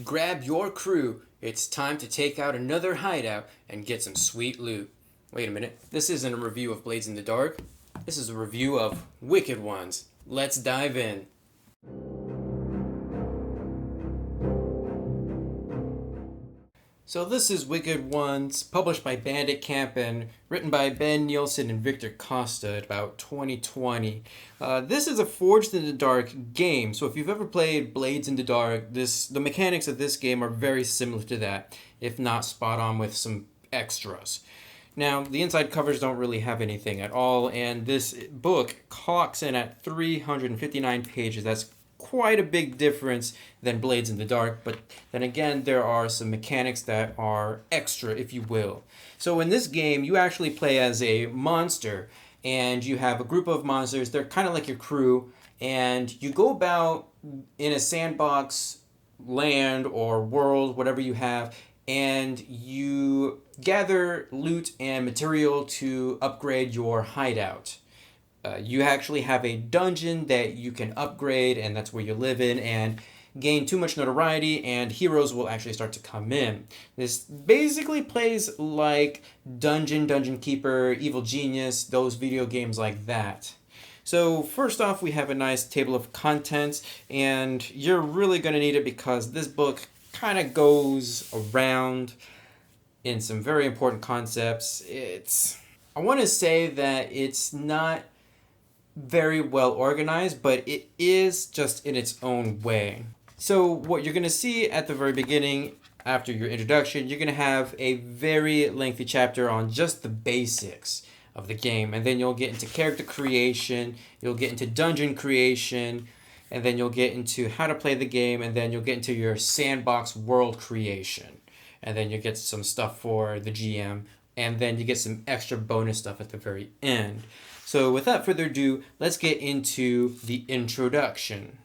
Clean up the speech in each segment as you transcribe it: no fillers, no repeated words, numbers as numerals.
Grab your crew. It's time to take out another hideout and get some sweet loot. Wait a minute. This isn't a review of Blades in the Dark. This is a review of Wicked Ones. Let's dive in. So this is Wicked Ones, published by Bandit Camp and written by Ben Nielsen and Victor Costa at about 2020. This is a Forged in the Dark game, so if you've ever played Blades in the Dark, the mechanics of this game are very similar to that, if not spot on with some extras. Now, the inside covers don't really have anything at all, and this book clocks in at 359 pages. That's quite a big difference than Blades in the Dark, but then again, there are some mechanics that are extra, if you will. So in this game, you actually play as a monster, and you have a group of monsters. They're kind of like your crew, and you go about in a sandbox land or world, whatever you have, and you gather loot and material to upgrade your hideout. You actually have a dungeon that you can upgrade, and that's where you live in, and gain too much notoriety, and heroes will actually start to come in. This basically plays like Dungeon Keeper, Evil Genius, those video games like that. So first off, we have a nice table of contents, and you're really going to need it because this book kind of goes around in some very important concepts. I want to say that it's not very well organized, but it is just in its own way. So what you're going to see at the very beginning, after your introduction, you're going to have a very lengthy chapter on just the basics of the game, and then you'll get into character creation, you'll get into dungeon creation, and then you'll get into how to play the game, and then you'll get into your sandbox world creation, and then you get some stuff for the GM, and then you get some extra bonus stuff at the very end. So without further ado, let's get into the introduction.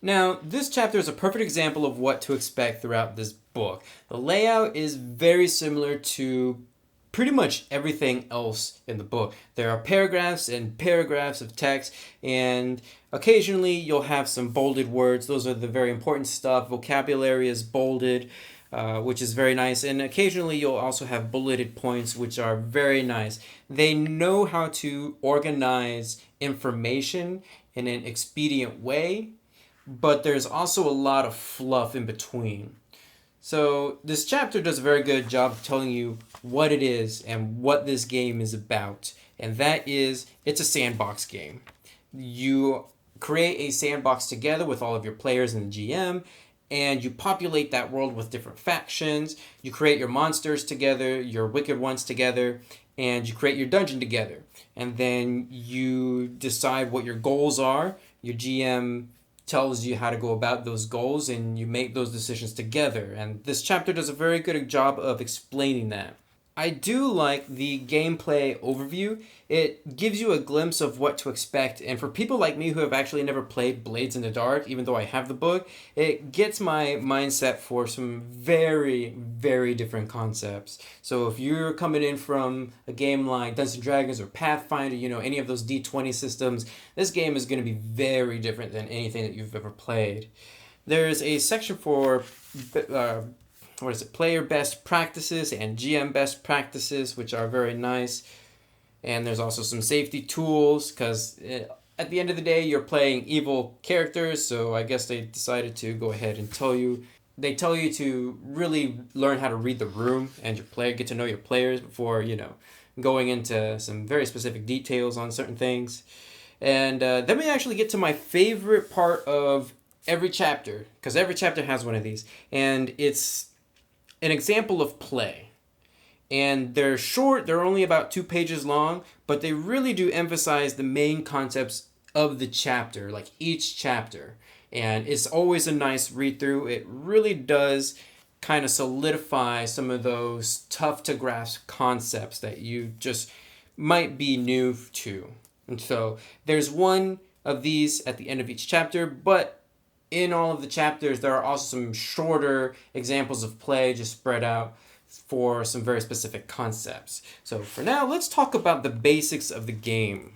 Now, this chapter is a perfect example of what to expect throughout this book. The layout is very similar to pretty much everything else in the book. There are paragraphs and paragraphs of text, and occasionally you'll have some bolded words. Those are the very important stuff. Vocabulary is bolded, which is very nice. And occasionally you'll also have bulleted points, which are very nice. They know how to organize information in an expedient way, but there's also a lot of fluff in between. So this chapter does a very good job of telling you what it is and what this game is about. And that is, it's a sandbox game. You create a sandbox together with all of your players and the GM, and you populate that world with different factions. You create your monsters together, your wicked ones together, and you create your dungeon together. And then you decide what your goals are. Your GM tells you how to go about those goals, and you make those decisions together. And this chapter does a very good job of explaining that. I do like the gameplay overview. It gives you a glimpse of what to expect, and for people like me who have actually never played Blades in the Dark, even though I have the book, it gets my mindset for some very, very different concepts. So if you're coming in from a game like Dungeons & Dragons or Pathfinder, any of those D20 systems, this game is going to be very different than anything that you've ever played. There's a section for player best practices and GM best practices, which are very nice. And there's also some safety tools, because at the end of the day, you're playing evil characters, so I guess they decided to go ahead and tell you to really learn how to read the room and get to know your players before, going into some very specific details on certain things. And then we actually get to my favorite part of every chapter, because every chapter has one of these, and it's an example of play. And they're short, they're only about 2 pages long, but they really do emphasize the main concepts of the chapter, like each chapter. And it's always a nice read through. It really does kind of solidify some of those tough to grasp concepts that you just might be new to. And so there's one of these at the end of each chapter, but in all of the chapters, there are also some shorter examples of play just spread out for some very specific concepts. So for now, let's talk about the basics of the game.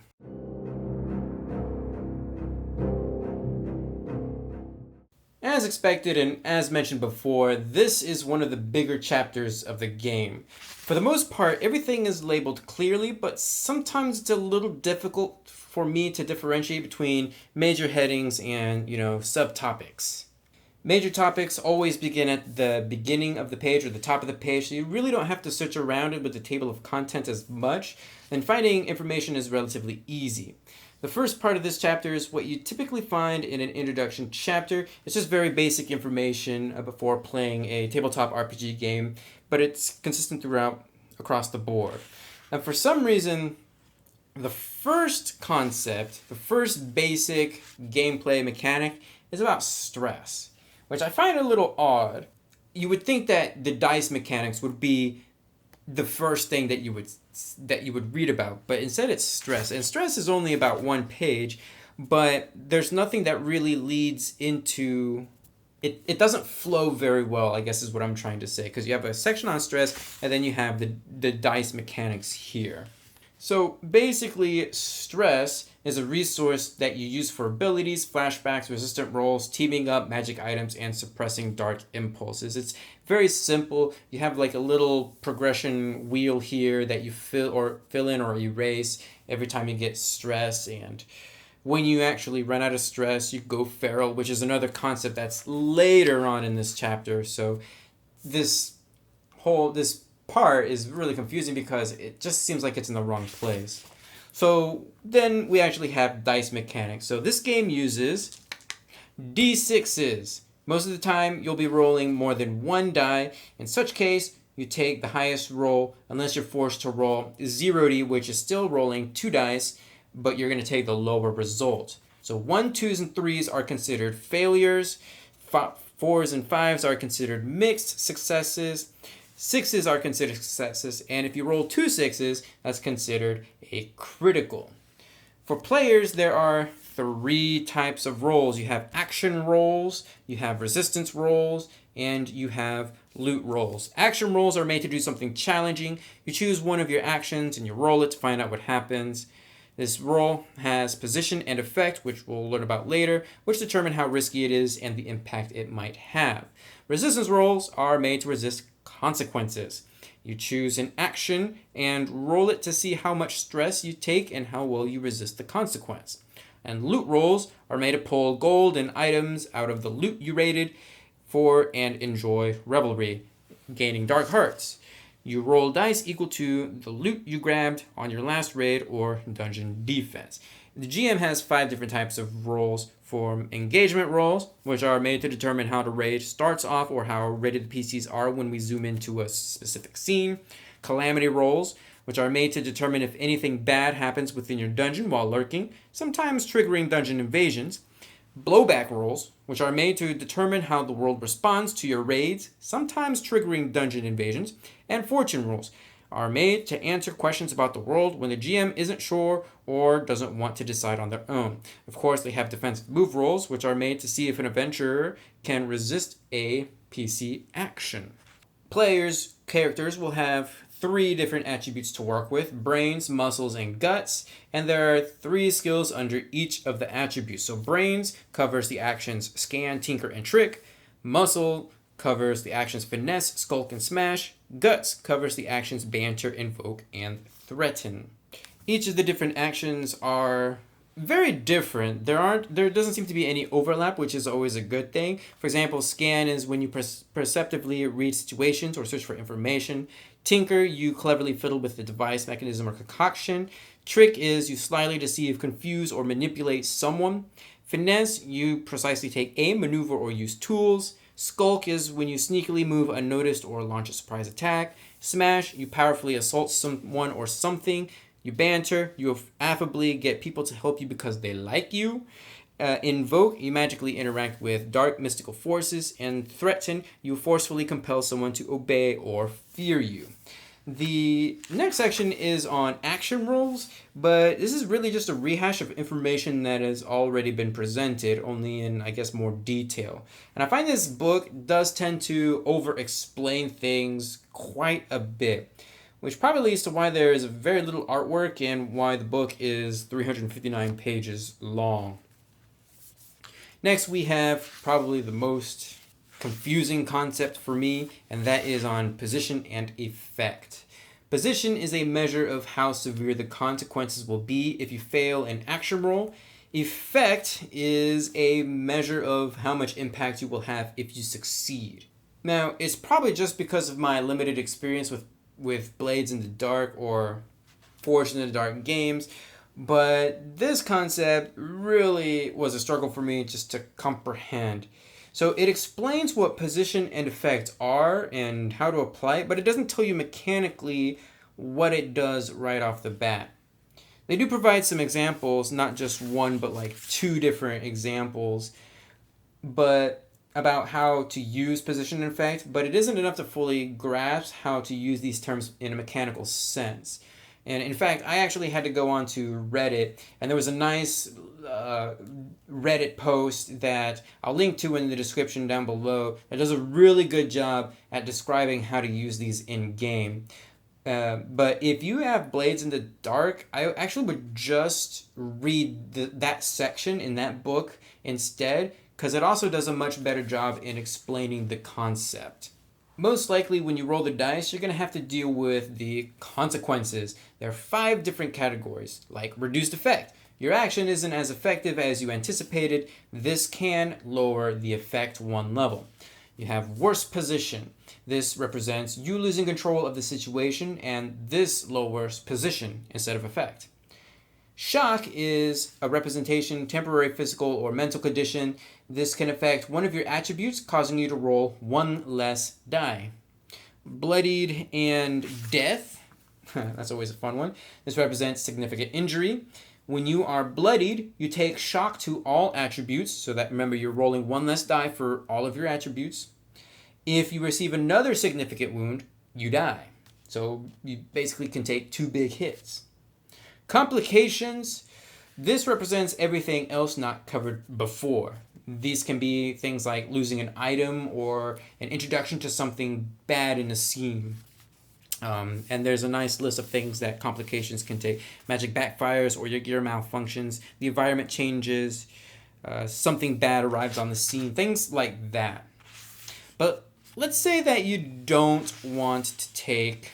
as expected and as mentioned before, this is one of the bigger chapters of the game. For the most part, everything is labeled clearly, but sometimes it's a little difficult for me to differentiate between major headings and, subtopics. Major topics always begin at the beginning of the page or the top of the page, so you really don't have to search around it with the table of content as much, and finding information is relatively easy. The first part of this chapter is what you typically find in an introduction chapter. It's just very basic information before playing a tabletop RPG game, but it's consistent throughout across the board. And for some reason, the first concept, the first basic gameplay mechanic is about stress, which I find a little odd. You would think that the dice mechanics would be the first thing that you would read about, but instead it's stress. And stress is only about one page, but there's nothing that really leads into it. It doesn't flow very well, I guess is what I'm trying to say, because you have a section on stress and then you have the dice mechanics here. So basically, stress is a resource that you use for abilities, flashbacks, resistant rolls, teaming up, magic items, and suppressing dark impulses. It's very simple. You have like a little progression wheel here that you fill in or erase every time you get stress. And when you actually run out of stress, you go feral, which is another concept that's later on in this chapter. So this part is really confusing because it just seems like it's in the wrong place. So then we actually have dice mechanics. So this game uses D6s. Most of the time you'll be rolling more than one die. In such case, you take the highest roll unless you're forced to roll 0D, which is still rolling 2 dice, but you're going to take the lower result. So 1s, 2s, and 3s are considered failures. 4s and 5s are considered mixed successes. 6s are considered successes, and if you roll 2 6s, that's considered a critical. For players, there are 3 types of rolls. You have action rolls, you have resistance rolls, and you have loot rolls. Action rolls are made to do something challenging. You choose one of your actions and you roll it to find out what happens. This roll has position and effect, which we'll learn about later, which determine how risky it is and the impact it might have. Resistance rolls are made to resist consequences. You choose an action and roll it to see how much stress you take and how well you resist the consequence. And loot rolls are made to pull gold and items out of the loot you raided for and enjoy revelry, gaining dark hearts. You roll dice equal to the loot you grabbed on your last raid or dungeon defense. The GM has 5 different types of rolls. For engagement rolls, which are made to determine how the raid starts off or how ready the PCs are when we zoom into a specific scene. Calamity rolls, which are made to determine if anything bad happens within your dungeon while lurking, sometimes triggering dungeon invasions. Blowback rolls, which are made to determine how the world responds to your raids, sometimes triggering dungeon invasions. And fortune rolls are made to answer questions about the world when the GM isn't sure or doesn't want to decide on their own. Of course, they have defensive move rolls, which are made to see if an adventurer can resist a PC action. Players' characters will have 3 different attributes to work with: brains, muscles, and guts, and there are 3 skills under each of the attributes. So brains covers the actions scan, tinker, and trick. Muscle covers the actions finesse, skulk, and smash. Guts covers the actions banter, invoke, and threaten. Each of the different actions are very different. There doesn't seem to be any overlap, which is always a good thing. For example, scan is when you perceptively read situations or search for information. Tinker, you cleverly fiddle with the device, mechanism, or concoction. Trick is you slyly deceive, confuse, or manipulate someone. Finesse, you precisely take aim, maneuver, or use tools. Skulk is when you sneakily move unnoticed or launch a surprise attack. Smash, you powerfully assault someone or something. You banter, you affably get people to help you because they like you. Invoke, you magically interact with dark mystical forces. And threaten, you forcefully compel someone to obey or fear you. The next section is on action rolls, but this is really just a rehash of information that has already been presented, only in, I guess, more detail. And I find this book does tend to over-explain things quite a bit, which probably leads to why there is very little artwork and why the book is 359 pages long. Next, we have probably the most confusing concept for me, and that is on position and effect. Position is a measure of how severe the consequences will be if you fail an action roll. Effect is a measure of how much impact you will have if you succeed. Now, it's probably just because of my limited experience with Blades in the Dark or Forged in the Dark games, but this concept really was a struggle for me just to comprehend. So it explains what position and effect are and how to apply it, but it doesn't tell you mechanically what it does right off the bat. They do provide some examples, not just one, but like two different examples, but about how to use position and effect, but it isn't enough to fully grasp how to use these terms in a mechanical sense. And in fact, I actually had to go on to Reddit, and there was a nice Reddit post that I'll link to in the description down below that does a really good job at describing how to use these in game. But if you have Blades in the Dark, I actually would just read that section in that book instead, because it also does a much better job in explaining the concept. Most likely when you roll the dice, you're going to have to deal with the consequences. There are 5 different categories, like reduced effect. Your action isn't as effective as you anticipated. This can lower the effect 1 level. You have worst position. This represents you losing control of the situation, and this lowers position instead of effect. Shock is a representation, temporary physical or mental condition. This can affect one of your attributes, causing you to roll 1 less die. Bloodied and death, that's always a fun one. This represents significant injury. When you are bloodied, you take shock to all attributes, so that remember you're rolling 1 less die for all of your attributes. If you receive another significant wound, you die. So you basically can take 2 big hits. Complications, this represents everything else not covered before. These can be things like losing an item or an introduction to something bad in a scene. And there's a nice list of things that complications can take. Magic backfires or your gear malfunctions, the environment changes, something bad arrives on the scene, things like that. But let's say that you don't want to take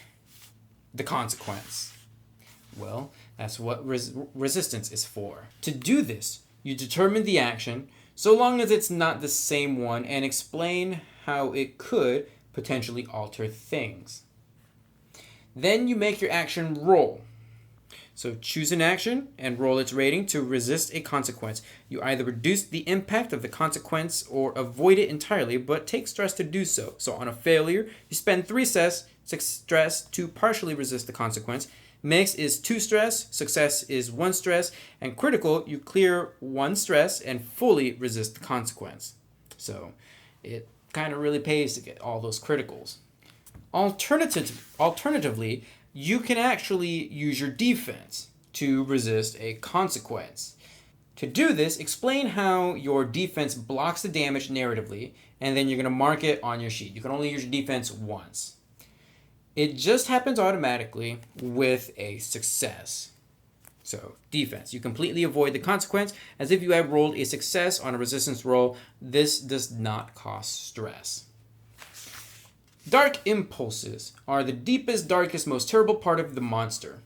the consequence. Well, that's what resistance is for. To do this, you determine the action, so long as it's not the same one, and explain how it could potentially alter things. Then you make your action roll. So choose an action and roll its rating to resist a consequence. You either reduce the impact of the consequence or avoid it entirely, but take stress to do so. So on a failure, you spend 3 stress to partially resist the consequence. Mix is 2 stress, success is 1 stress, and critical, you clear 1 stress and fully resist the consequence. So it kind of really pays to get all those criticals. Alternatively, you can actually use your defense to resist a consequence. To do this, explain how your defense blocks the damage narratively, and then you're going to mark it on your sheet. You can only use your defense once. It just happens automatically with a success. So, defense. You completely avoid the consequence as if you had rolled a success on a resistance roll. This does not cost stress. Dark impulses are the deepest, darkest, most terrible part of the monster.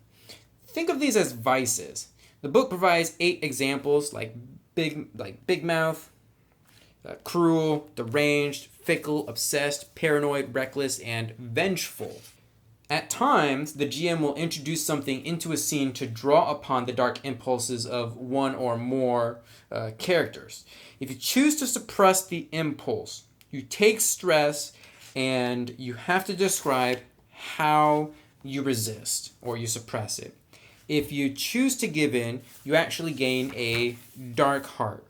Think of these as vices. The book provides 8 examples like big mouth, cruel, deranged, fickle, obsessed, paranoid, reckless, and vengeful. At times, the GM will introduce something into a scene to draw upon the dark impulses of one or more characters. If you choose to suppress the impulse, you take stress and you have to describe how you resist or you suppress it. If you choose to give in, you actually gain a dark heart.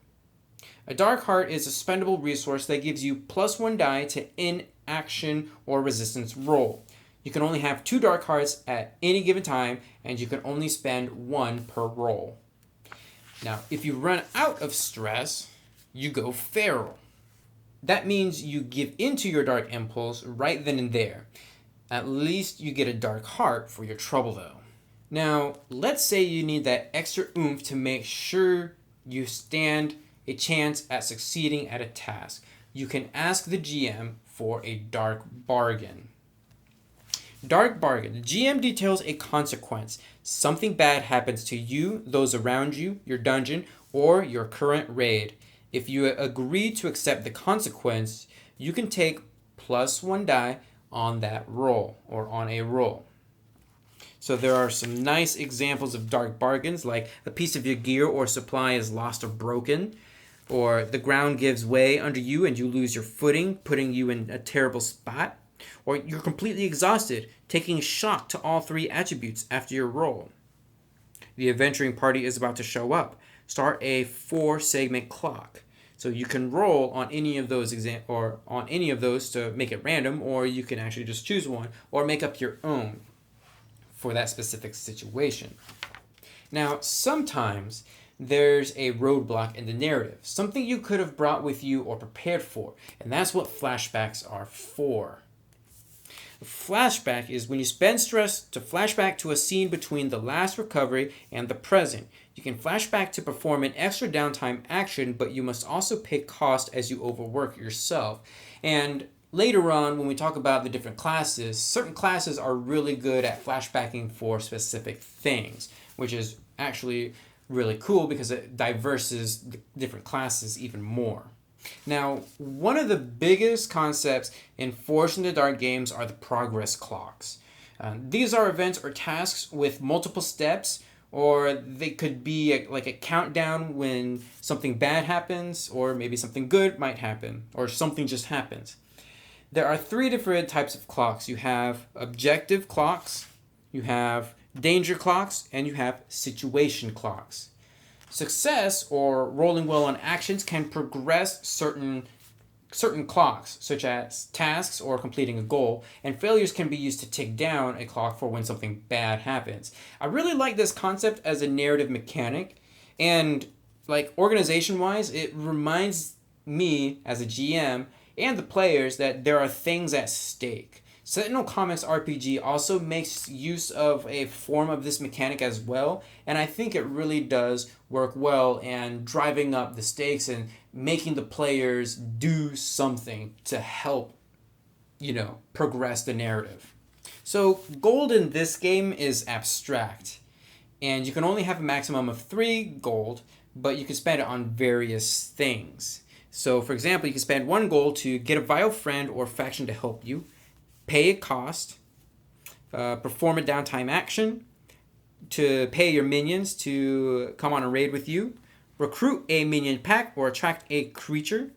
A dark heart is a spendable resource that gives you +1 die to inaction or resistance roll. You can only have 2 dark hearts at any given time, and you can only spend 1 per roll. Now, if you run out of stress, you go feral. That means you give into your dark impulse right then and there. At least you get a dark heart for your trouble, though. Now, let's say you need that extra oomph to make sure you stand a chance at succeeding at a task. You can ask the GM for a dark bargain. Dark bargain. The GM details a consequence. Something bad happens to you, those around you, your dungeon, or your current raid. If you agree to accept the consequence, you can take +1 die on that roll, or on a roll. So there are some nice examples of dark bargains, like a piece of your gear or supply is lost or broken, or the ground gives way under you and you lose your footing, putting you in a terrible spot, or you're completely exhausted, taking shock to all 3 attributes after your roll. The adventuring party is about to show up. Start a 4-segment clock. So you can roll on any of those on any of those to make it random, or you can actually just choose one or make up your own for that specific situation. Now, sometimes there's a roadblock in the narrative, something you could have brought with you or prepared for, and that's what flashbacks are for. A flashback is when you spend stress to flashback to a scene between the last recovery and the present. You can flashback to perform an extra downtime action, but you must also pay cost as you overwork yourself. And later on, when we talk about the different classes, certain classes are really good at flashbacking for specific things, which is actually really cool because it diverses the different classes even more. Now, one of the biggest concepts in Forged in the Dark games are the progress clocks. These are events or tasks with multiple steps, or they could be like a countdown when something bad happens, or maybe something good might happen, or something just happens. There are 3 different types of clocks. You have objective clocks, you have danger clocks, and you have situation clocks. Success, or rolling well on actions, can progress certain clocks, such as tasks or completing a goal, and failures can be used to tick down a clock for when something bad happens. I really like this concept as a narrative mechanic, and like organization-wise, it reminds me as a GM and the players that there are things at stake. Sentinel Comics RPG also makes use of a form of this mechanic as well, and I think it really does work well in driving up the stakes and making the players do something to help, progress the narrative. So gold in this game is abstract, and you can only have a maximum of 3 gold, but you can spend it on various things. So for example, you can spend 1 gold to get a vile friend or faction to help you, pay a cost, perform a downtime action, to pay your minions to come on a raid with you, recruit a minion pack or attract a creature,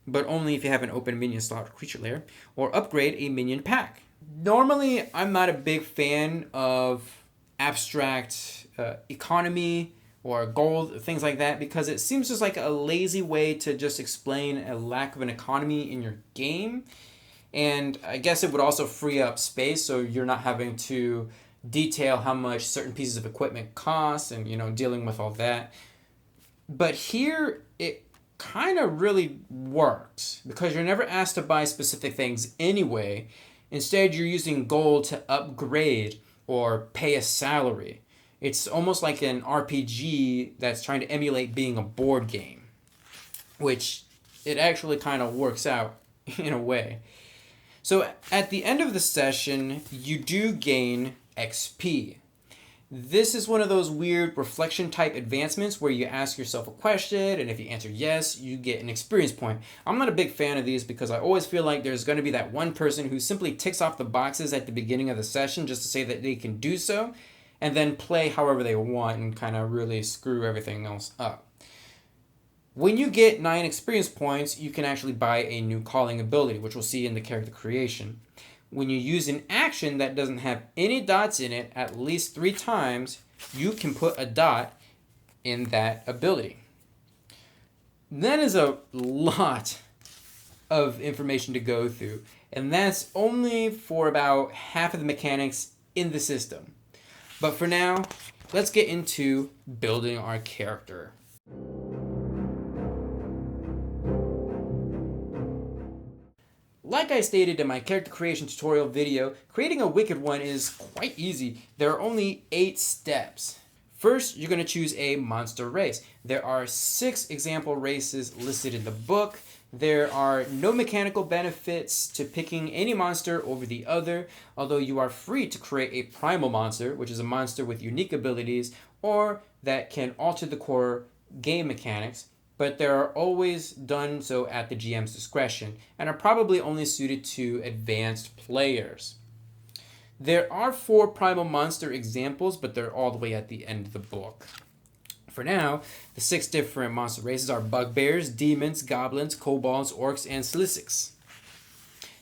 but only if you have an open minion slot or creature lair, or upgrade a minion pack. Normally, I'm not a big fan of abstract economy or gold, things like that, because it seems just like a lazy way to just explain a lack of an economy in your game. And I guess it would also free up space, so you're not having to detail how much certain pieces of equipment cost and, dealing with all that. But here, it kind of really works because you're never asked to buy specific things anyway. Instead, you're using gold to upgrade or pay a salary. It's almost like an RPG that's trying to emulate being a board game, which it actually kind of works out in a way. So at the end of the session, you do gain XP. This is one of those weird reflection type advancements where you ask yourself a question, and if you answer yes, you get an experience point. I'm not a big fan of these because I always feel like there's going to be that one person who simply ticks off the boxes at the beginning of the session just to say that they can do so, and then play however they want and kind of really screw everything else up. When you get 9 experience points, you can actually buy a new calling ability, which we'll see in the character creation. When you use an action that doesn't have any dots in it at least 3 times, you can put a dot in that ability. That is a lot of information to go through, and that's only for about half of the mechanics in the system. But for now, let's get into building our character. Like I stated in my character creation tutorial video, creating a wicked one is quite easy. There are only 8 steps. First, you're going to choose a monster race. There are 6 example races listed in the book. There are no mechanical benefits to picking any monster over the other, although you are free to create a primal monster, which is a monster with unique abilities or that can alter the core game mechanics, but they're always done so at the GM's discretion and are probably only suited to advanced players. There are 4 primal monster examples, but they're all the way at the end of the book. For now, the 6 different monster races are bugbears, demons, goblins, kobolds, orcs, and silicics.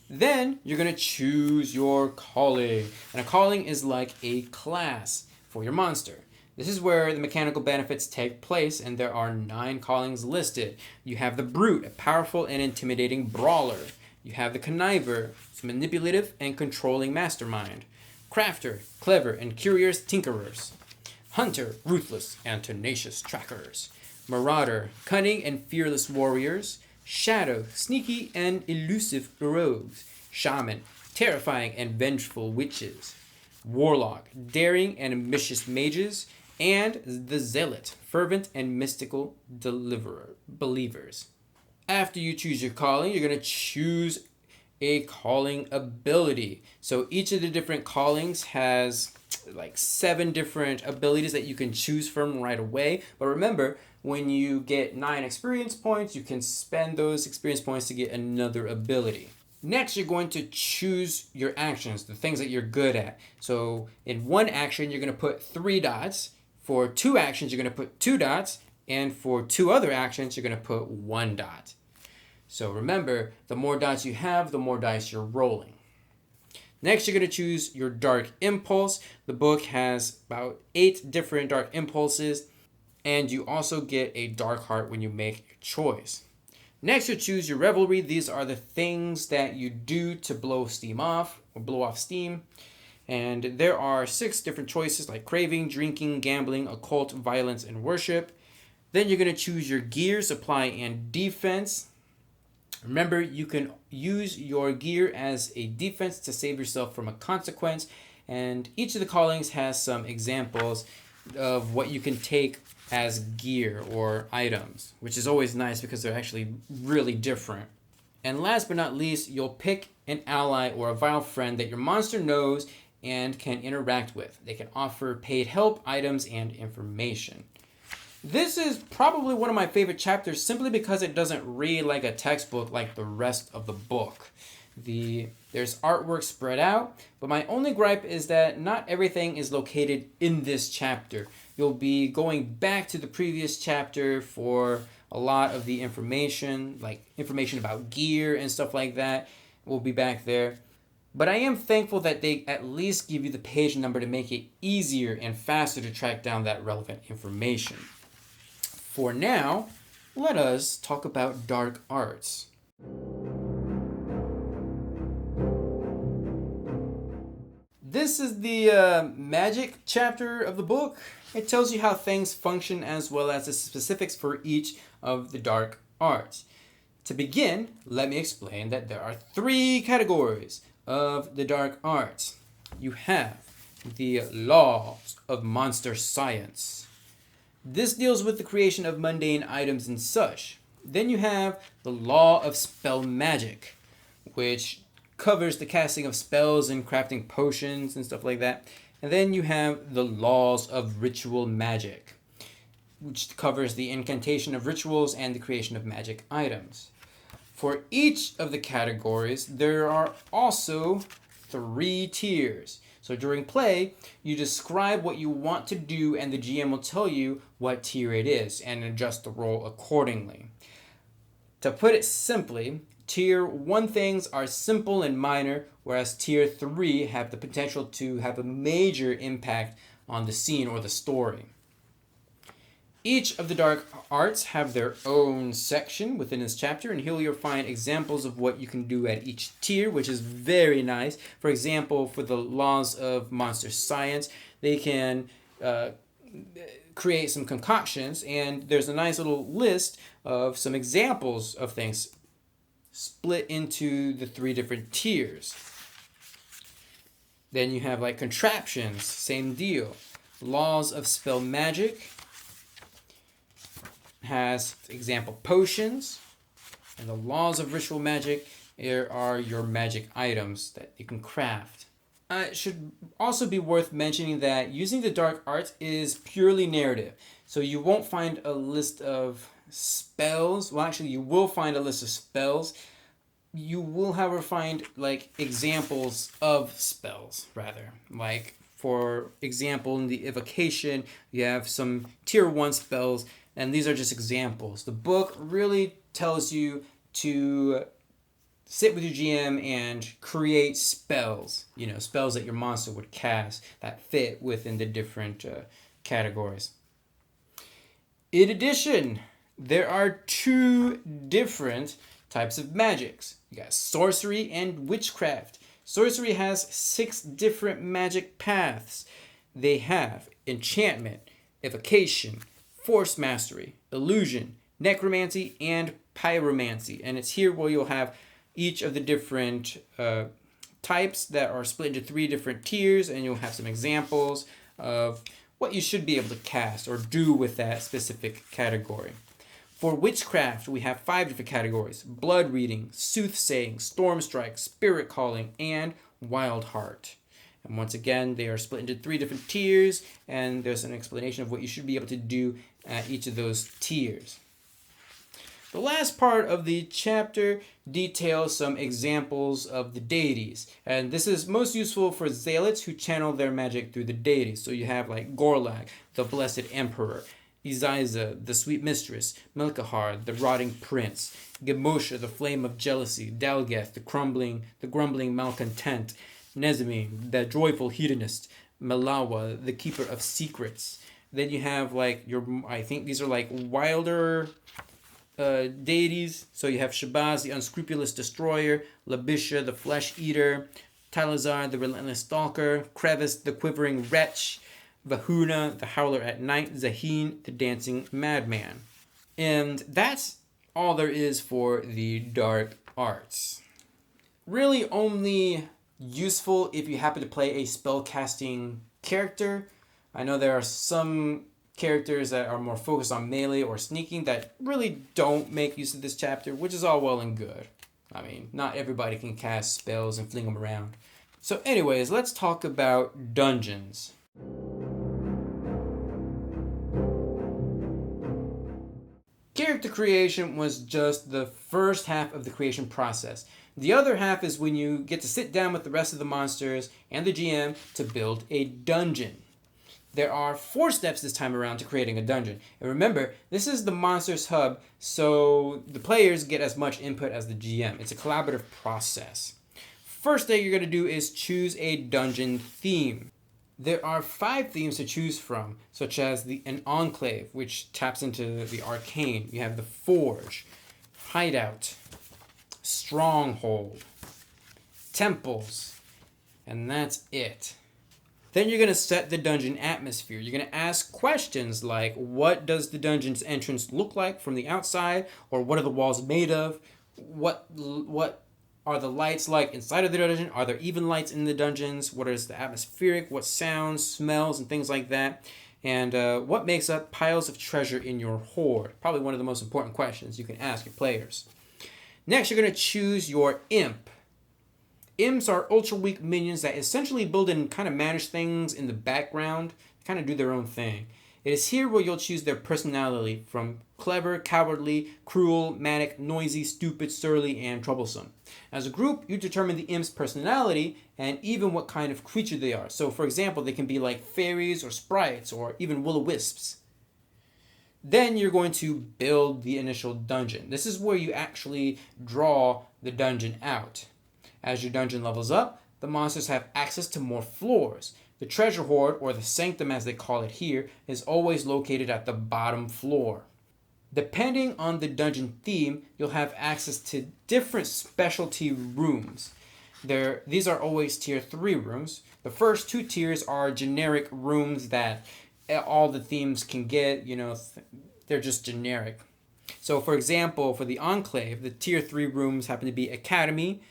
Then you're going to choose your calling. And a calling is like a class for your monster. This is where the mechanical benefits take place, and there are 9 callings listed. You have the Brute, a powerful and intimidating brawler. You have the Conniver, a manipulative and controlling mastermind. Crafter, clever and curious tinkerers. Hunter, ruthless and tenacious trackers. Marauder, cunning and fearless warriors. Shadow, sneaky and elusive rogues. Shaman, terrifying and vengeful witches. Warlock, daring and ambitious mages. And the Zealot, fervent and mystical believers. After you choose your calling, you're going to choose a calling ability. So each of the different callings has like 7 different abilities that you can choose from right away. But remember, when you get 9 experience points, you can spend those experience points to get another ability. Next, you're going to choose your actions, the things that you're good at. So in 1 action, you're going to put 3 dots. For 2 actions, you're going to put 2 dots. And for 2 other actions, you're going to put 1 dot. So remember, the more dots you have, the more dice you're rolling. Next, you're going to choose your dark impulse. The book has about 8 different dark impulses, and you also get a dark heart when you make your choice. Next, you'll choose your revelry. These are the things that you do to blow steam off or blow off steam. And there are 6 different choices like craving, drinking, gambling, occult, violence, and worship. Then you're going to choose your gear, supply, and defense. Remember, you can use your gear as a defense to save yourself from a consequence, and each of the callings has some examples of what you can take as gear or items, which is always nice because they're actually really different. And last but not least, you'll pick an ally or a vile friend that your monster knows and can interact with. They can offer paid help, items, and information. This is probably one of my favorite chapters simply because it doesn't read like a textbook like the rest of the book. There's artwork spread out, but my only gripe is that not everything is located in this chapter. You'll be going back to the previous chapter for a lot of the information, like information about gear and stuff like that. Will be back there. But I am thankful that they at least give you the page number to make it easier and faster to track down that relevant information. For now, let us talk about dark arts. This is the magic chapter of the book. It tells you how things function as well as the specifics for each of the dark arts. To begin, let me explain that there are 3 categories of the dark arts. You have the laws of monster science. This deals with the creation of mundane items and such. Then you have the law of spell magic, which covers the casting of spells and crafting potions and stuff like that. And then you have the laws of ritual magic, which covers the incantation of rituals and the creation of magic items. For each of the categories, there are also 3 tiers. So during play, you describe what you want to do and the GM will tell you what tier it is and adjust the roll accordingly. To put it simply, tier 1 things are simple and minor, whereas tier 3 have the potential to have a major impact on the scene or the story. Each of the dark arts have their own section within this chapter, and here you'll find examples of what you can do at each tier, which is very nice. For example, for the laws of monster science, they can create some concoctions, and there's a nice little list of some examples of things split into the 3 different tiers. Then you have like contraptions, same deal. laws of spell magic. Has example potions. And the laws of ritual magic, here are your magic items that you can craft. It should also be worth mentioning that using the dark arts is purely narrative. So you won't find a list of spells. Well, actually, you will find a list of spells. You will, however, find like examples of spells, rather. Like, for example, in the evocation, you have some tier 1 spells, and these are just examples. The book really tells you to sit with your GM and create spells, spells that your monster would cast that fit within the different categories. In addition, there are 2 different types of magics. You got sorcery and witchcraft. Sorcery has 6 different magic paths. They have enchantment, evocation, force mastery, illusion, necromancy, and pyromancy. And it's here where you'll have each of the different types that are split into 3 different tiers, and you'll have some examples of what you should be able to cast or do with that specific category. For witchcraft, we have 5 different categories: blood reading, soothsaying, storm strike, spirit calling, and wild heart. And once again, they are split into 3 different tiers, and there's an explanation of what you should be able to do at each of those tiers. The last part of the chapter details some examples of the deities, and this is most useful for zealots who channel their magic through the deities. So you have like Gorlag, the Blessed Emperor, Iziza, the Sweet Mistress, Melkahar, the Rotting Prince, Gemosha, the Flame of Jealousy, Dalgeth, the Grumbling Malcontent, Nezimi, the Joyful Hedonist, Malawa, the Keeper of Secrets. Then you have like I think these are like wilder deities. So you have Shabazz, the Unscrupulous Destroyer, Labisha, the Flesh Eater, Talazar, the Relentless Stalker, Crevice, the Quivering Wretch, Vahuna, the Howler at Night, Zahin, the Dancing Madman. And that's all there is for the dark arts. Really only useful if you happen to play a spellcasting character. I know there are some characters that are more focused on melee or sneaking that really don't make use of this chapter, which is all well and good. I mean, not everybody can cast spells and fling them around. So anyways, let's talk about dungeons. Character creation was just the first half of the creation process. The other half is when you get to sit down with the rest of the monsters and the GM to build a dungeon. There are 4 steps this time around to creating a dungeon. And remember, this is the Monsters Hub, so the players get as much input as the GM. It's a collaborative process. First thing you're going to do is choose a dungeon theme. There are 5 themes to choose from, such as an enclave, which taps into the arcane. You have the forge, hideout, stronghold, temples, and that's it. Then you're going to set the dungeon atmosphere. You're going to ask questions like, what does the dungeon's entrance look like from the outside? Or what are the walls made of? What are the lights like inside of the dungeon? Are there even lights in the dungeons? What is the atmospheric? What sounds, smells, and things like that? And what makes up piles of treasure in your hoard? Probably one of the most important questions you can ask your players. Next, you're going to choose your imp. Imps are ultra weak minions that essentially build and kind of manage things in the background, kind of do their own thing. It is here where you'll choose their personality, from clever, cowardly, cruel, manic, noisy, stupid, surly, and troublesome. As a group, you determine the imp's personality and even what kind of creature they are. So for example, they can be like fairies or sprites or even will-o-wisps. Then you're going to build the initial dungeon. This is where you actually draw the dungeon out. As your dungeon levels up, the monsters have access to more floors. The treasure hoard, or the sanctum as they call it here, is always located at the bottom floor. Depending on the dungeon theme, you'll have access to different specialty rooms. These are always tier 3 rooms. The first 2 tiers are generic rooms that all the themes can get, they're just generic. So for example, for the Enclave, the tier 3 rooms happen to be Academy,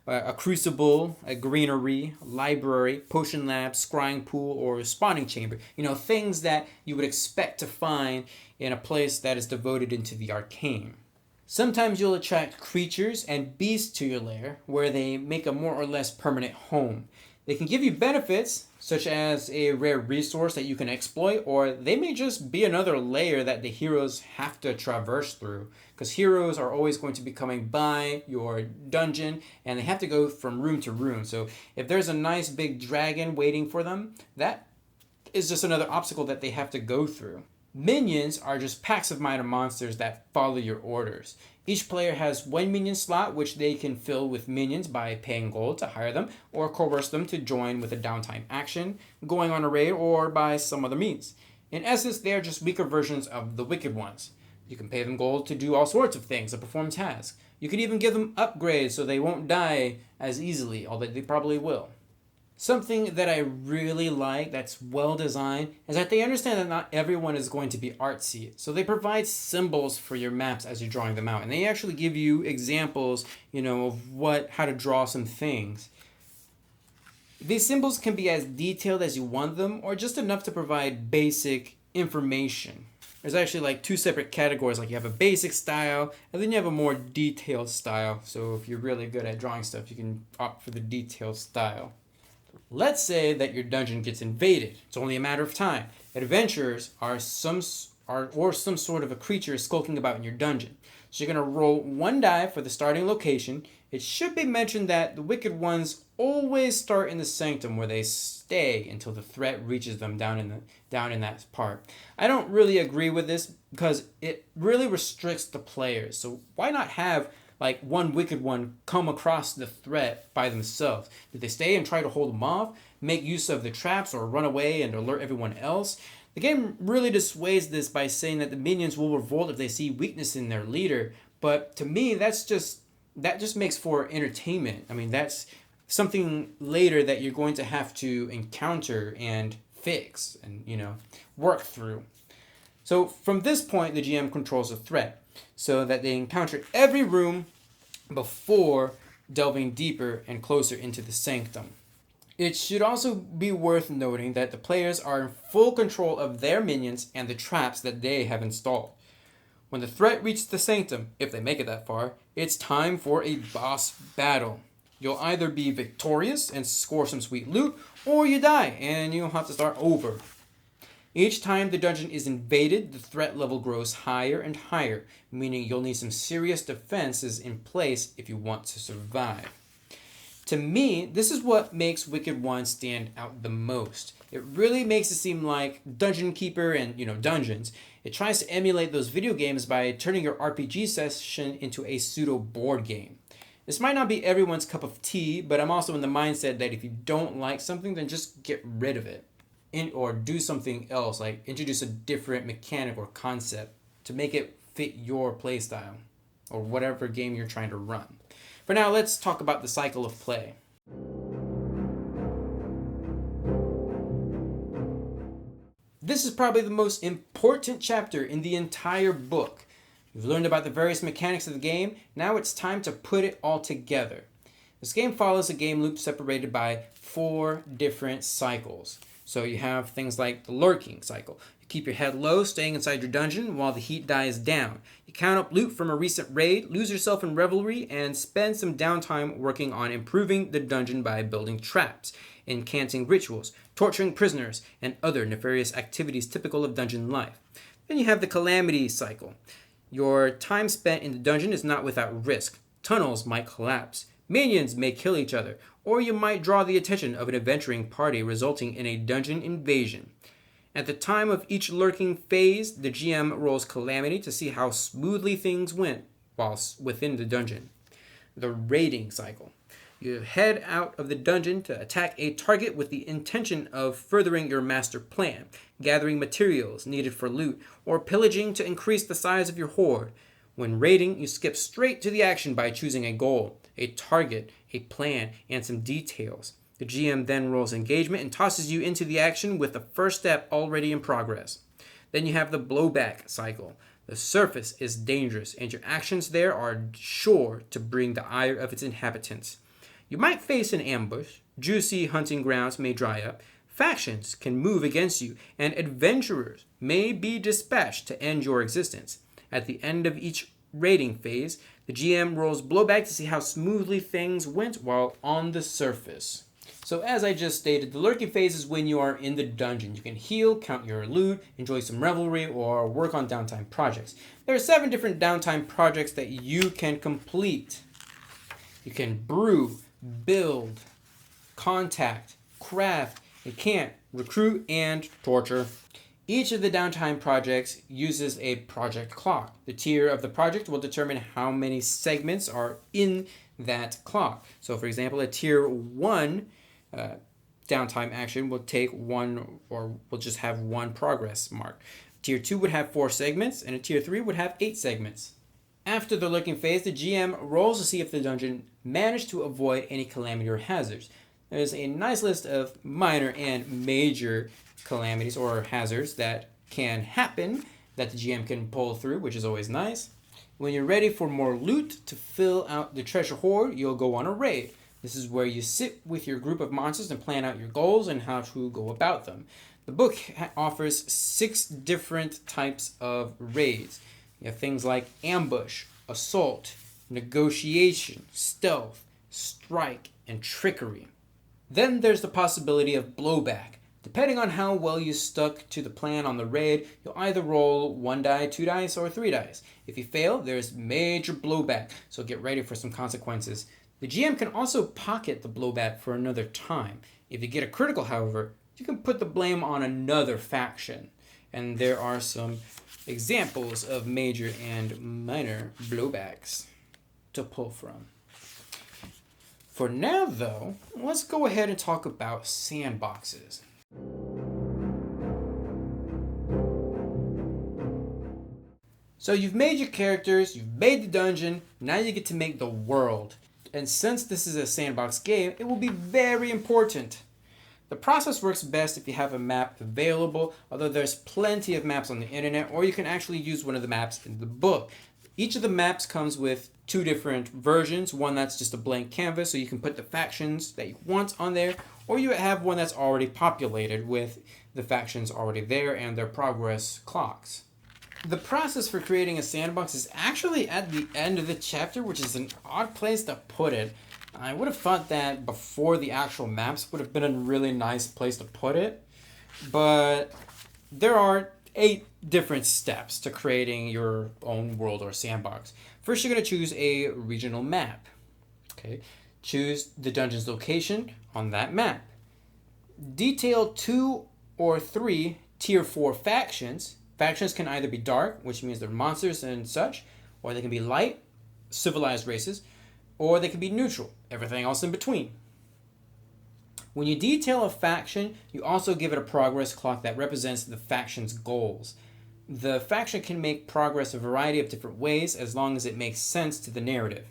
a crucible, a granary, a library, potion lab, scrying pool, or spawning chamber. Things that you would expect to find in a place that is devoted into the arcane. Sometimes you'll attract creatures and beasts to your lair where they make a more or less permanent home. They can give you benefits, such as a rare resource that you can exploit, or they may just be another layer that the heroes have to traverse through. Because heroes are always going to be coming by your dungeon, and they have to go from room to room. So if there's a nice big dragon waiting for them, that is just another obstacle that they have to go through. Minions are just packs of minor monsters that follow your orders. Each player has one minion slot, which they can fill with minions by paying gold to hire them, or coerce them to join with a downtime action, going on a raid, or by some other means. In essence, they are just weaker versions of the wicked ones. You can pay them gold to do all sorts of things and perform tasks. You can even give them upgrades so they won't die as easily, although they probably will. Something that I really like that's well designed is that they understand that not everyone is going to be artsy. So they provide symbols for your maps as you're drawing them out. And they actually give you examples, of how to draw some things. These symbols can be as detailed as you want them or just enough to provide basic information. There's actually like two separate categories. Like you have a basic style and then you have a more detailed style. So if you're really good at drawing stuff, you can opt for the detailed style. Let's say that your dungeon gets invaded. It's only a matter of time. Adventurers are some sort of a creature skulking about in your dungeon. So you're going to roll one die for the starting location. It should be mentioned that the wicked ones always start in the sanctum where they stay until the threat reaches them down in that part. I don't really agree with this because it really restricts the players. So why not have one wicked one come across the threat by themselves? Do they stay and try to hold them off, make use of the traps, or run away and alert everyone else? The game really dissuades this by saying that the minions will revolt if they see weakness in their leader, but to me that just makes for entertainment. I mean, that's something later that you're going to have to encounter and fix and work through. So from this point, the GM controls the threat so that they encounter every room before delving deeper and closer into the sanctum. It should also be worth noting that the players are in full control of their minions and the traps that they have installed. When the threat reaches the sanctum, if they make it that far, it's time for a boss battle. You'll either be victorious and score some sweet loot, or you die and you'll have to start over. Each time the dungeon is invaded, the threat level grows higher and higher, meaning you'll need some serious defenses in place if you want to survive. To me, this is what makes Wicked 1 stand out the most. It really makes it seem like Dungeon Keeper and, Dungeons. It tries to emulate those video games by turning your RPG session into a pseudo board game. This might not be everyone's cup of tea, but I'm also in the mindset that if you don't like something, then just get rid of it. Or do something else, like introduce a different mechanic or concept to make it fit your playstyle or whatever game you're trying to run. For now, let's talk about the cycle of play. This is probably the most important chapter in the entire book. You've learned about the various mechanics of the game. Now it's time to put it all together. This game follows a game loop separated by 4 different cycles. So you have things like the lurking cycle. You keep your head low, staying inside your dungeon while the heat dies down. You count up loot from a recent raid, lose yourself in revelry, and spend some downtime working on improving the dungeon by building traps, incanting rituals, torturing prisoners, and other nefarious activities typical of dungeon life. Then you have the calamity cycle. Your time spent in the dungeon is not without risk. Tunnels might collapse. Minions may kill each other, or you might draw the attention of an adventuring party resulting in a dungeon invasion. At the time of each lurking phase, the GM rolls calamity to see how smoothly things went whilst within the dungeon. The raiding cycle. You head out of the dungeon to attack a target with the intention of furthering your master plan, gathering materials needed for loot, or pillaging to increase the size of your hoard. When raiding, you skip straight to the action by choosing a goal, a target, a plan, and some details. The GM then rolls engagement and tosses you into the action with the first step already in progress. Then you have the blowback cycle. The surface is dangerous, and your actions there are sure to bring the ire of its inhabitants. You might face an ambush, juicy hunting grounds may dry up, factions can move against you, and adventurers may be dispatched to end your existence. At the end of each raiding phase, the GM rolls blowback to see how smoothly things went while on the surface. So as I just stated, the lurking phase is when you are in the dungeon. You can heal, count your loot, enjoy some revelry, or work on downtime projects. There are 7 different downtime projects that you can complete. You can brew, build, contact, craft, encamp, recruit, and torture. Each of the downtime projects uses a project clock. The tier of the project will determine how many segments are in that clock. So for example, a tier 1 downtime action will take 1 or will just have 1 progress mark. Tier 2 would have 4 segments, and a tier 3 would have 8 segments. After the lurking phase, the GM rolls to see if the dungeon managed to avoid any calamity or hazards. There's a nice list of minor and major calamities or hazards that can happen that the GM can pull through, which is always nice. When you're ready for more loot to fill out the treasure hoard, you'll go on a raid. This is where you sit with your group of monsters and plan out your goals and how to go about them. The book offers 6 different types of raids. You have things like ambush, assault, negotiation, stealth, strike, and trickery. Then there's the possibility of blowback. Depending on how well you stuck to the plan on the raid, you'll either roll 1 die, 2 dice, or 3 dice. If you fail, there's major blowback, so get ready for some consequences. The GM can also pocket the blowback for another time. If you get a critical, however, you can put the blame on another faction. And there are some examples of major and minor blowbacks to pull from. For now, though, let's go ahead and talk about sandboxes. So you've made your characters, you've made the dungeon, now you get to make the world. And since this is a sandbox game, it will be very important. The process works best if you have a map available, although there's plenty of maps on the internet, or you can actually use one of the maps in the book. Each of the maps comes with 2 different versions. One that's just a blank canvas, so you can put the factions that you want on there, or you have one that's already populated with the factions already there and their progress clocks. The process for creating a sandbox is actually at the end of the chapter, which is an odd place to put it. I would have thought that before the actual maps would have been a really nice place to put it, but there are 8 different steps to creating your own world or sandbox. First, you're going to choose a regional map. Okay, choose the dungeon's location on that map. Detail 2 or 3 tier 4 factions. Factions can either be dark, which means they're monsters and such, or they can be light, civilized races, or they can be neutral, everything else in between. When you detail a faction, you also give it a progress clock that represents the faction's goals. The faction can make progress a variety of different ways as long as it makes sense to the narrative.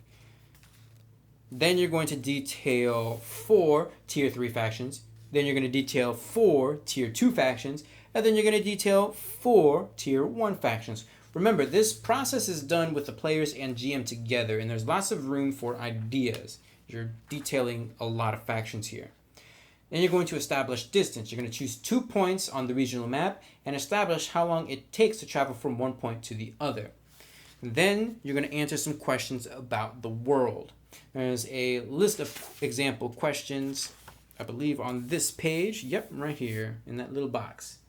Then you're going to detail 4 tier 3 factions, then you're going to detail 4 tier 2 factions, and then you're going to detail 4 tier 1 factions. Remember, this process is done with the players and GM together, and there's lots of room for ideas. You're detailing a lot of factions here. Then you're going to establish distance. You're going to choose 2 points on the regional map and establish how long it takes to travel from one point to the other. Then you're going to answer some questions about the world. There's a list of example questions, I believe, on this page. Yep, right here in that little box.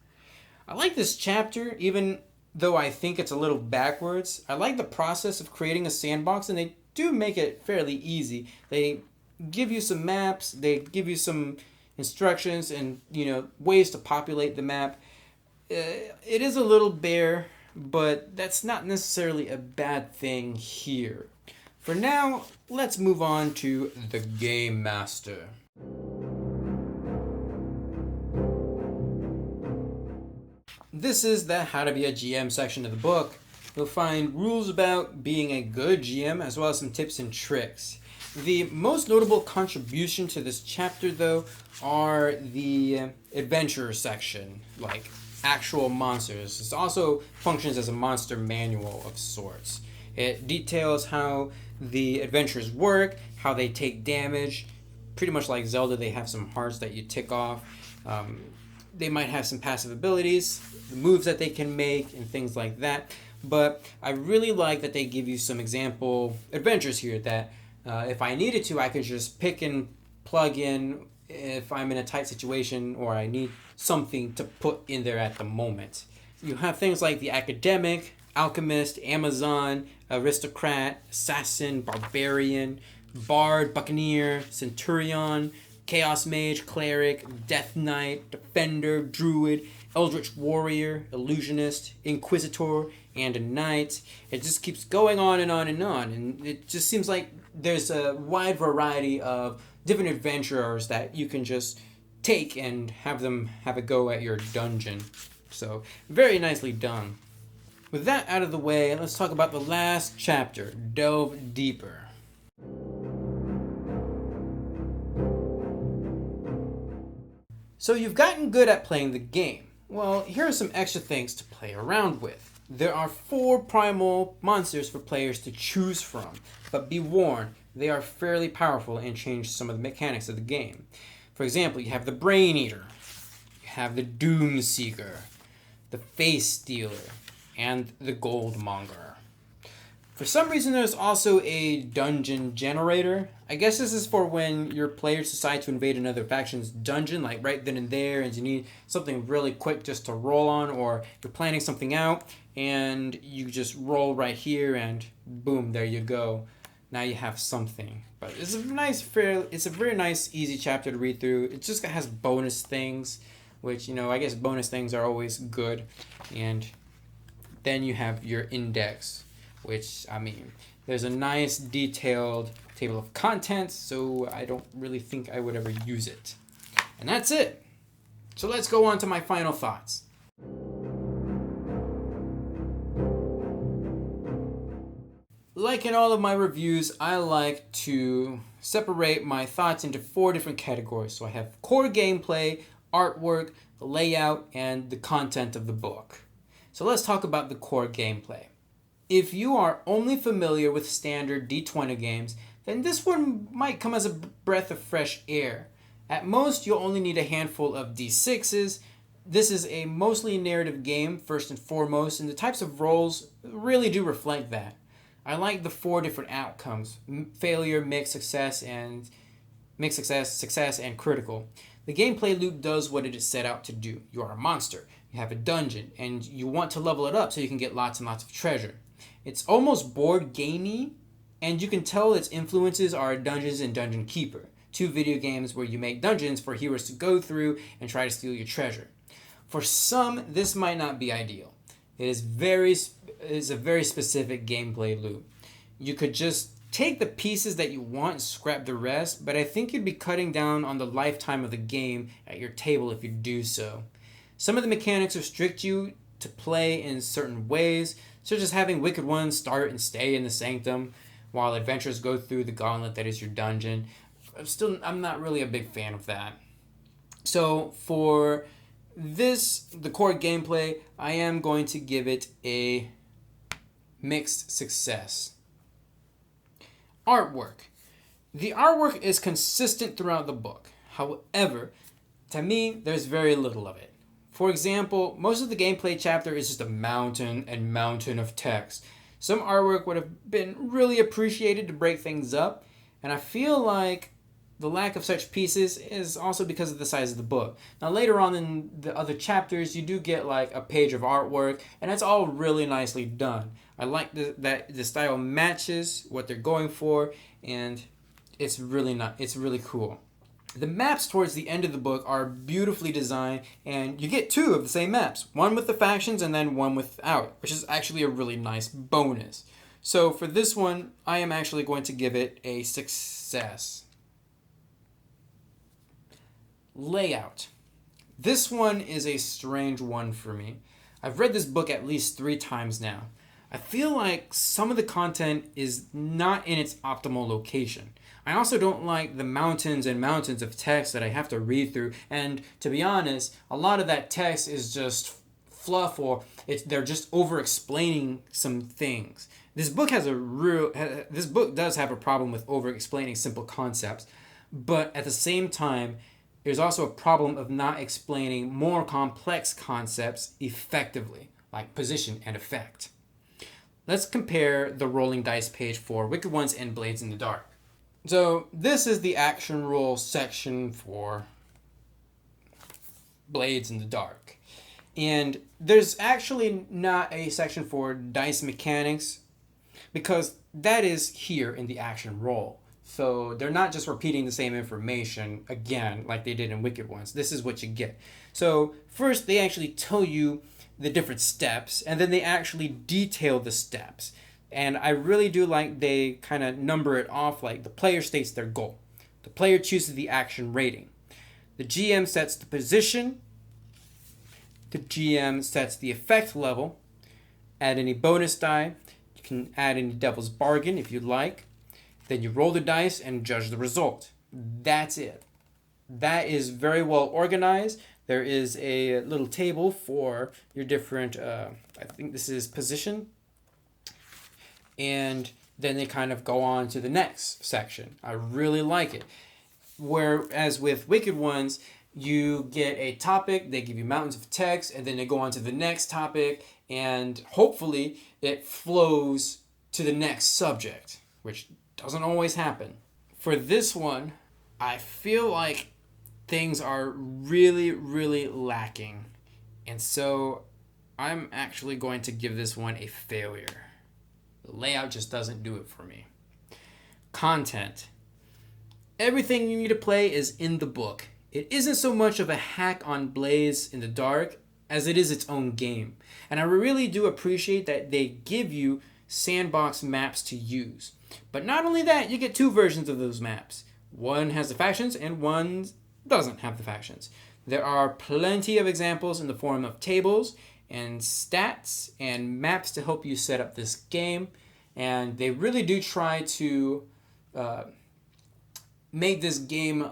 I like this chapter, even though I think it's a little backwards. I like the process of creating a sandbox, and they do make it fairly easy. They give you some maps, they give you some instructions and ways to populate the map. It is a little bare, but that's not necessarily a bad thing here. For now, let's move on to the Gamemaster. This is the How to Be a GM section of the book. You'll find rules about being a good GM as well as some tips and tricks. The most notable contribution to this chapter, though, are the adventure section, like actual monsters. It also functions as a monster manual of sorts. It details how the adventures work, how they take damage, pretty much like Zelda, they have some hearts that you tick off. They might have some passive abilities, the moves that they can make, and things like that. But I really like that they give you some example adventures here that if I needed to, I could just pick and plug in if I'm in a tight situation or I need something to put in there at the moment. You have things like the academic, alchemist, Amazon, aristocrat, assassin, barbarian, bard, buccaneer, centurion, chaos mage, cleric, death knight, defender, druid, eldritch warrior, illusionist, inquisitor, and a knight. It just keeps going on and on and on, and it just seems like there's a wide variety of different adventurers that you can just take and have them have a go at your dungeon. So, very nicely done. With that out of the way, let's talk about the last chapter, Delve Deeper. So you've gotten good at playing the game. Well, here are some extra things to play around with. There are 4 primal monsters for players to choose from, but be warned, they are fairly powerful and change some of the mechanics of the game. For example, you have the Brain Eater, you have the Doom Seeker, the Face Stealer, and the Gold Monger. For some reason, there's also a dungeon generator. I guess this is for when your players decide to invade another faction's dungeon, like right then and there, and you need something really quick just to roll on, or you're planning something out, and you just roll right here, and boom, there you go. Now you have something. But it's a very nice, easy chapter to read through. It just has bonus things, which, I guess bonus things are always good. And then you have your index, which, there's a nice detailed table of contents, so I don't really think I would ever use it. And that's it. So let's go on to my final thoughts. Like in all of my reviews, I like to separate my thoughts into 4 different categories. So I have core gameplay, artwork, the layout, and the content of the book. So let's talk about the core gameplay. If you are only familiar with standard D20 games, then this one might come as a breath of fresh air. At most, you'll only need a handful of D6s. This is a mostly narrative game, first and foremost, and the types of roles really do reflect that. I like the 4 different outcomes: failure, mixed success, and critical. The gameplay loop does what it is set out to do. You are a monster, you have a dungeon, and you want to level it up so you can get lots and lots of treasure. It's almost board gamey, and you can tell its influences are Dungeons and Dungeon Keeper, 2 video games where you make dungeons for heroes to go through and try to steal your treasure. For some, this might not be ideal. It is a very specific gameplay loop. You could just take the pieces that you want and scrap the rest, but I think you'd be cutting down on the lifetime of the game at your table if you do so. Some of the mechanics restrict you to play in certain ways, such as having Wicked Ones start and stay in the Sanctum, while adventurers go through the gauntlet that is your dungeon. I'm not really a big fan of that. So for the core gameplay, I am going to give it a mixed success. Artwork. The artwork is consistent throughout the book. However, to me, there's very little of it. For example, most of the gameplay chapter is just a mountain and mountain of text. Some artwork would have been really appreciated to break things up, and I feel like the lack of such pieces is also because of the size of the book. Now later on in the other chapters, you do get like a page of artwork, and it's all really nicely done. I like that the style matches what they're going for, and it's really cool. The maps towards the end of the book are beautifully designed, and you get 2 of the same maps, one with the factions and then one without, which is actually a really nice bonus. So for this one, I am actually going to give it a success. Layout. This one is a strange one for me. I've read this book at least 3 times now. I feel like some of the content is not in its optimal location. I also don't like the mountains and mountains of text that I have to read through, and to be honest, a lot of that text is just fluff, or they're just over-explaining some things. This book does have a problem with over-explaining simple concepts, but at the same time, there's also a problem of not explaining more complex concepts effectively, like position and effect. Let's compare the rolling dice page for Wicked Ones and Blades in the Dark. So this is the action rule section for Blades in the Dark. And there's actually not a section for dice mechanics because that is here in the action roll. So they're not just repeating the same information again like they did in Wicked Ones. This is what you get. So first they actually tell you the different steps, and then they actually detail the steps. And I really do like they kind of number it off, like the player states their goal. The player chooses the action rating. The GM sets the position. The GM sets the effect level. Add any bonus die. You can add any devil's bargain if you'd like. Then you roll the dice and judge the result. That's it. That is very well organized. There is a little table for your different, I think this is position. And then they kind of go on to the next section. I really like it. Whereas with Wicked Ones, you get a topic, they give you mountains of text, and then they go on to the next topic, and hopefully it flows to the next subject, which doesn't always happen. For this one, I feel like things are really, really lacking. And so I'm actually going to give this one a failure. The layout just doesn't do it for me. Content. Everything you need to play is in the book. It isn't so much of a hack on Blades in the Dark as it is its own game. And I really do appreciate that they give you sandbox maps to use. But not only that, you get two versions of those maps. One has the factions and one doesn't have the factions. There are plenty of examples in the form of tables and stats and maps to help you set up this game. And they really do try to make this game,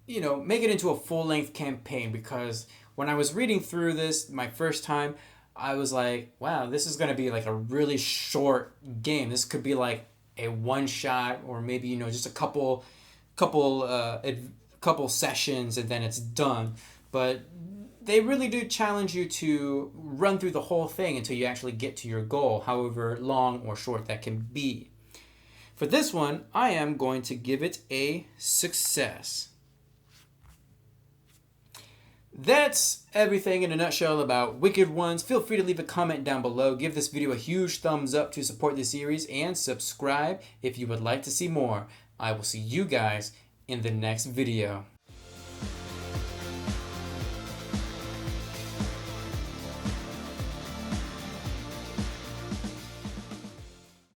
make it into a full-length campaign, because when I was reading through this my first time, I was like, wow, this is going to be like a really short game. This could be like a one-shot, or maybe, just a couple sessions and then it's done. But they really do challenge you to run through the whole thing until you actually get to your goal, however long or short that can be. For this one, I am going to give it a success. That's everything in a nutshell about Wicked Ones. Feel free to leave a comment down below. Give this video a huge thumbs up to support this series, and subscribe if you would like to see more. I will see you guys in the next video.